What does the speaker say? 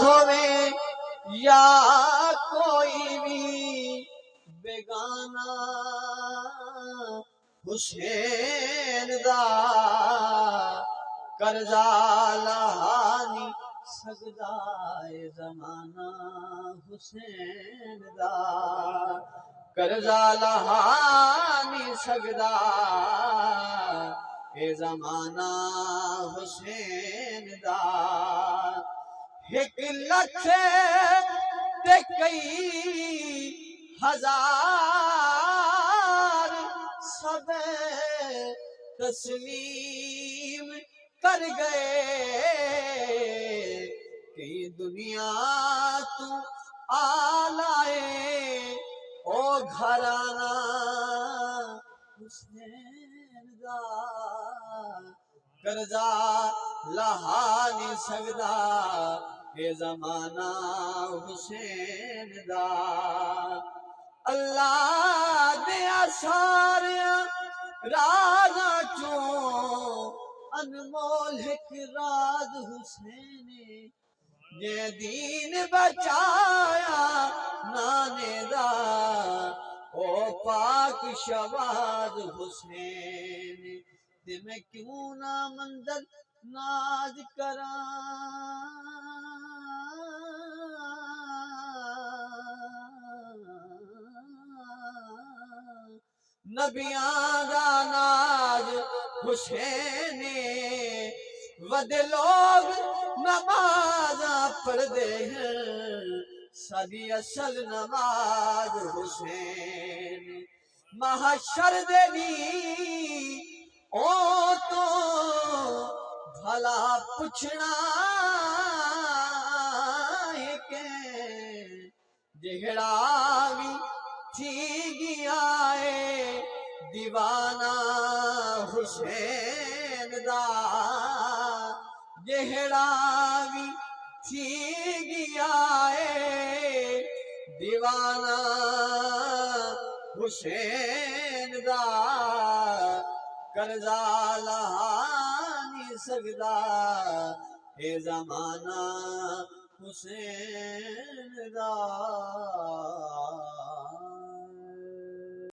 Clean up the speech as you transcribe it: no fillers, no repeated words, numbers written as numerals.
होवे या कोई भी बेगाना हुसैन दा कर्जा लहानी सकदा ए ज़माना हुसैन दा कर्जा लहानी सकदा ए ज़माना हुसैन दा। 1 लख ते कई हजार सब तस्लीम कर गए कि दुनिया तू आलाए ओ घराना हुसैन दा कर्जा लहा नहीं सकदा ए ज़माना हुसैन दा। अल्लाह दिया सारिया राज़ा चों अनमोल एक राज हुसैन जे दीन बचाया नाने दा ओ पाक शवाद हुसैन ते मैं क्यों ना मंजर नाज करा नबियां दा नाज हुसैन वदे लोग नमाज़ा पढ़दे हैं साडी असल नमाज हुसैन महशर दे दी ओ तो भला पुछना है के जेहड़ा भी थी गया है दीवाना हुसैन दा जेहड़ा भी थी गया है दीवाना हुसैन दा कर्जा लहा नहीं सकदा ए ज़माना हुसैन दा।